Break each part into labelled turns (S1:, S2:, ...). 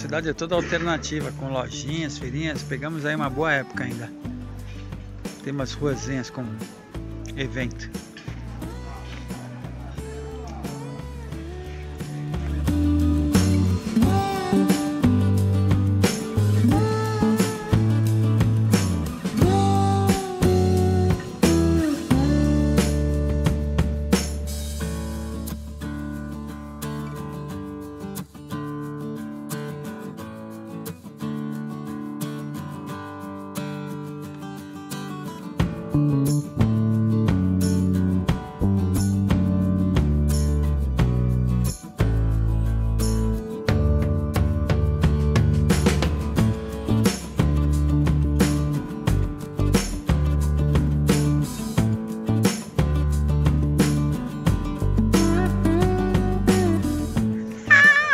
S1: cidade é toda alternativa, com lojinhas, feirinhas. Pegamos aí uma boa época ainda. Tem umas ruazinhas com evento.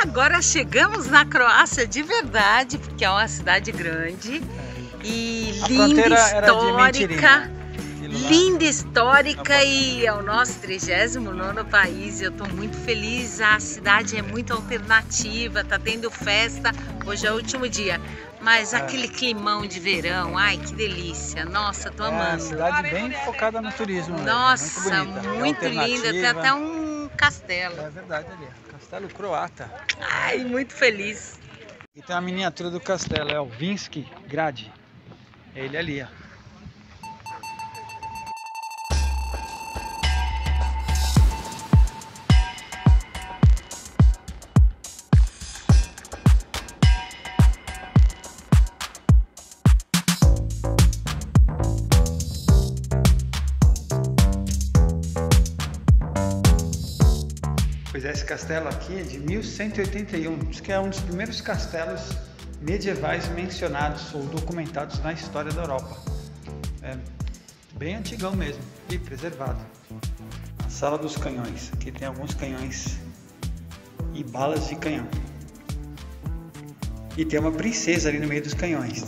S2: Agora chegamos na Croácia de verdade, porque é uma cidade grande e linda, histórica. Linda, histórica, e é o nosso 39º país. Eu estou muito feliz, a cidade é muito alternativa, tá tendo festa, hoje é o último dia. Mas aquele climão de verão, ai que delícia, nossa, tô amando.
S1: É uma cidade bem focada no turismo.
S2: Nossa,
S1: muito
S2: linda, tem até um castelo.
S1: É verdade, ali, Castelo Croata.
S2: Ai, muito feliz.
S1: E tem uma miniatura do castelo, é o Vinski Grad. É ele ali, ó. Pois é, esse castelo aqui é de 1181, diz que é um dos primeiros castelos medievais mencionados ou documentados na história da Europa. É bem antigão mesmo e preservado. A sala dos canhões, aqui tem alguns canhões e balas de canhão. E tem uma princesa ali no meio dos canhões.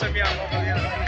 S3: essa minha nova aliança.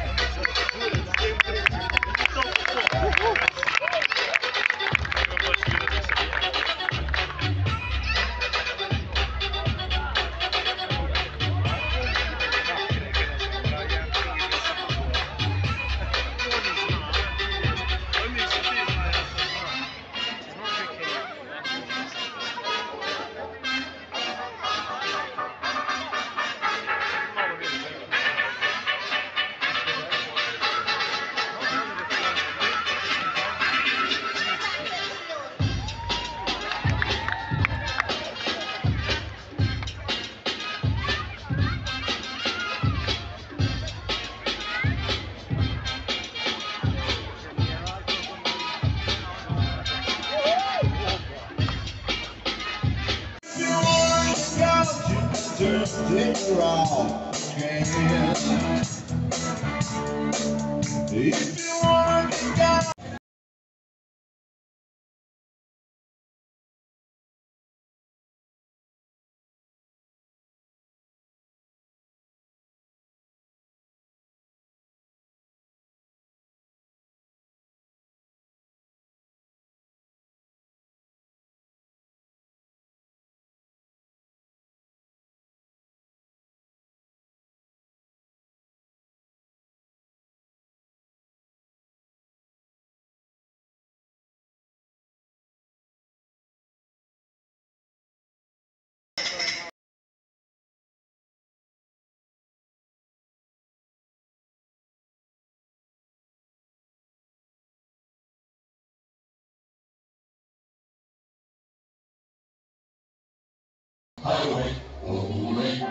S4: Highway, Ole.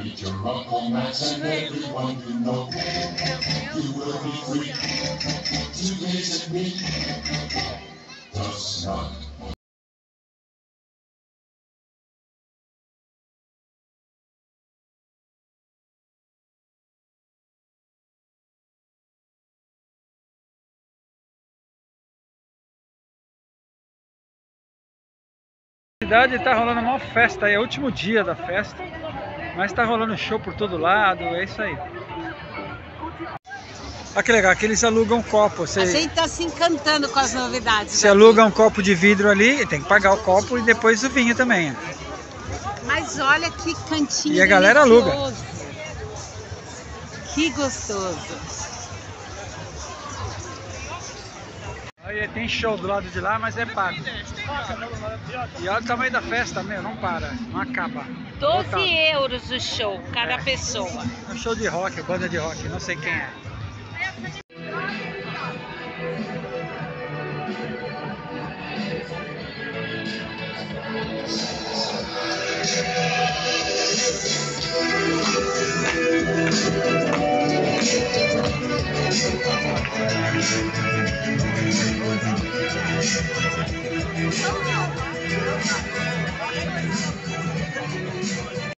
S4: Meet your Uncle Max and everyone you know. You will be free to visit me. Does not.
S1: A cidade está rolando uma festa aí, é o último dia da festa, mas está rolando show por todo lado, é isso aí. Olha que legal, aqui eles alugam um copo.
S2: A gente está se encantando com as novidades.
S1: Você aluga um copo de vidro ali, tem que pagar o copo e depois o vinho também.
S2: Mas olha que cantinho
S1: e a galera
S2: delicioso.
S1: Aluga.
S2: Que gostoso.
S1: Aí tem show do lado de lá, mas é pago. E olha o tamanho da festa, meu, não para, não acaba.
S2: 12 euros o show, cada pessoa.
S1: É um show de rock, banda de rock, não sei quem é.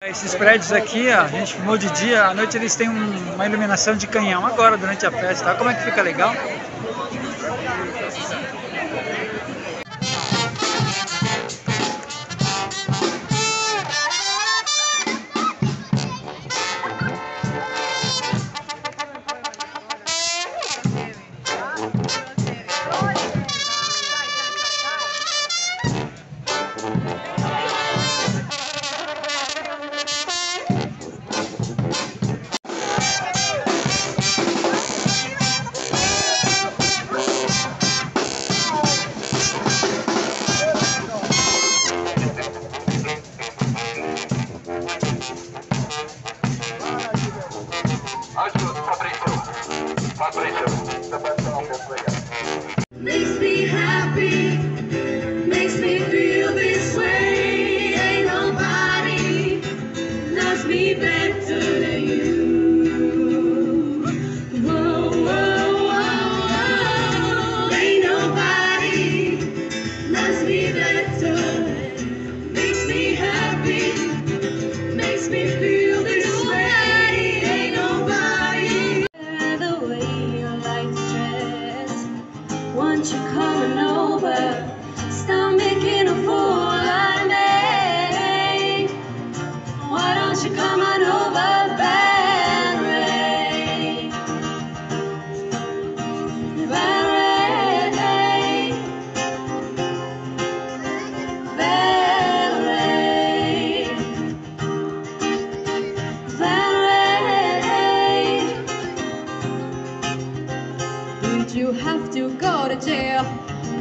S1: Esses prédios aqui, ó, a gente filmou de dia, à noite eles têm uma iluminação de canhão agora durante a festa, olha como é que fica legal.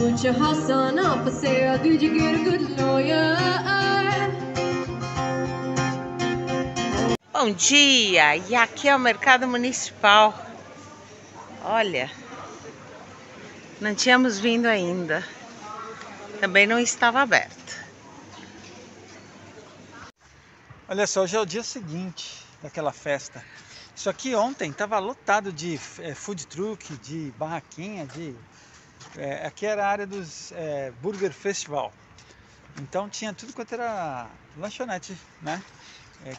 S3: Put your house on up for sale. Did you get a good lawyer?
S2: Bom dia! E aqui é o mercado municipal. Olha, não tínhamos vindo ainda. Também não estava aberto.
S1: Olha só, hoje é o dia seguinte daquela festa. Isso aqui ontem estava lotado de food truck, de barraquinha, aqui era a área dos Burger Festival. Então tinha tudo quanto era lanchonete, né?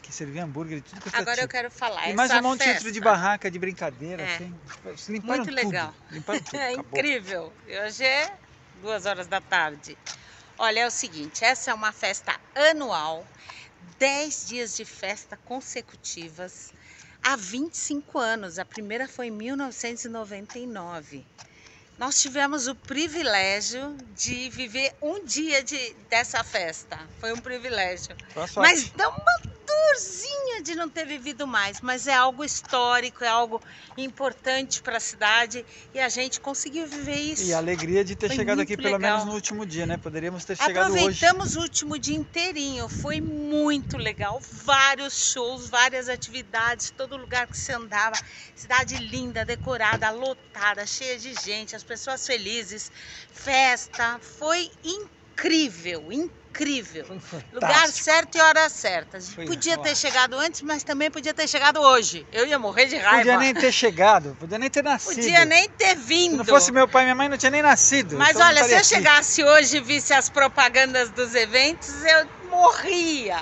S1: Que servia hambúrguer e tudo quanto era
S2: Agora
S1: tipo.
S2: eu quero falar,
S1: E mais um monte
S2: festa,
S1: de barraca, de brincadeira, assim. Limparam
S2: muito legal.
S1: Tudo, limparam tudo,
S2: É
S1: acabou.
S2: incrível. E hoje é 2 horas da tarde. Olha, é o seguinte, essa é uma festa anual, 10 dias de festa consecutivas, há 25 anos. A primeira foi em 1999. Nós tivemos o privilégio de viver um dia dessa festa. Foi um privilégio. Mas dá uma dorzinha de não ter vivido mais. Mas é algo histórico, é algo importante para a cidade. E a gente conseguiu viver isso.
S1: E a alegria de ter
S2: Foi
S1: chegado aqui
S2: muito
S1: pelo
S2: legal.
S1: menos no último dia, né? Poderíamos ter chegado hoje.
S2: Aproveitamos o último dia inteirinho. Foi muito legal. Vários shows, várias atividades. Todo lugar que você andava. Cidade linda, decorada, lotada, cheia de gente. As pessoas felizes, festa, foi incrível, incrível.
S1: Foi
S2: Lugar certo e hora certa. Podia ter
S1: ótimo.
S2: chegado antes, mas também podia ter chegado hoje. Eu ia morrer de raiva.
S1: Podia nem ter chegado, podia nem ter nascido.
S2: Podia nem ter vindo.
S1: Se não fosse meu pai e minha mãe, não tinha nem nascido.
S2: Mas
S1: então
S2: olha,
S1: não
S2: se eu
S1: estaria aqui.
S2: chegasse hoje e visse as propagandas dos eventos, eu morria.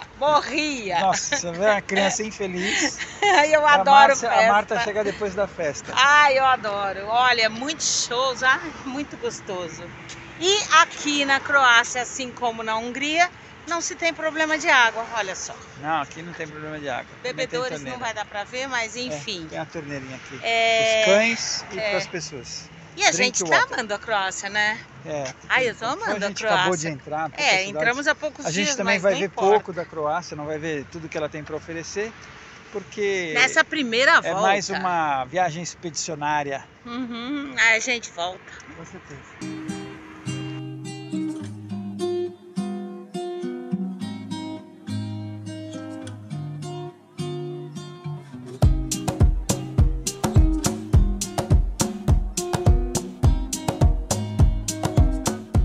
S1: Nossa, você vê uma criança infeliz.
S2: Eu adoro festa.
S1: A Marta chega depois da festa.
S2: Ai, eu adoro. Olha, muitos shows, muito gostoso. E aqui na Croácia, assim como na Hungria, não se tem problema de água, olha só.
S1: Não, aqui não tem problema de água.
S2: Bebedores não vai dar pra ver, mas enfim.
S1: Tem a torneirinha aqui.
S2: É,
S1: os cães e para as pessoas.
S2: E a
S1: Drink
S2: gente tá
S1: water.
S2: amando a Croácia, né?
S1: Ai,
S2: eu tô amando a
S1: A gente
S2: Croácia.
S1: acabou de entrar.
S2: Entramos há poucos
S1: A
S2: dias,
S1: gente também
S2: mas
S1: vai
S2: não
S1: ver
S2: importa.
S1: pouco da Croácia, não vai ver tudo que ela tem para oferecer, porque
S2: Nessa primeira volta.
S1: é mais uma viagem expedicionária.
S2: Aí a gente volta.
S1: Com certeza.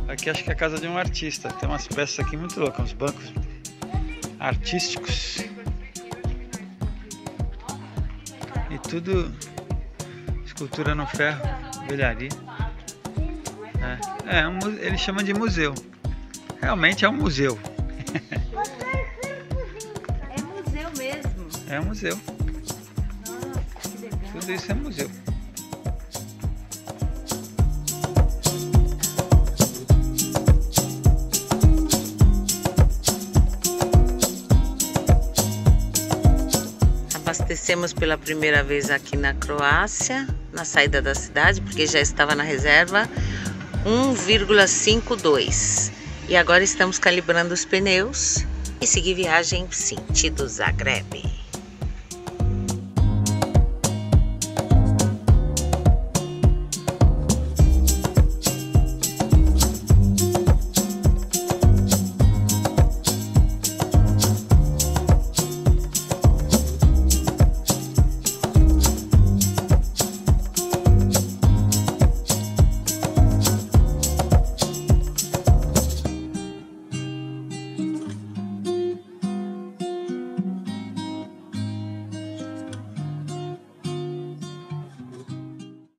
S1: Aqui acho que é a casa de um artista. Tem umas peças aqui muito loucas, uns bancos artísticos. E tudo escultura no ferro, velharia. Ele chama de museu. Realmente é um museu.
S2: É museu mesmo.
S1: É um museu.
S2: Nossa, que legal.
S1: Tudo isso é museu.
S2: Abastecemos pela primeira vez aqui na Croácia, na saída da cidade, porque já estava na reserva 1,52. E agora estamos calibrando os pneus e seguir viagem sentido Zagreb.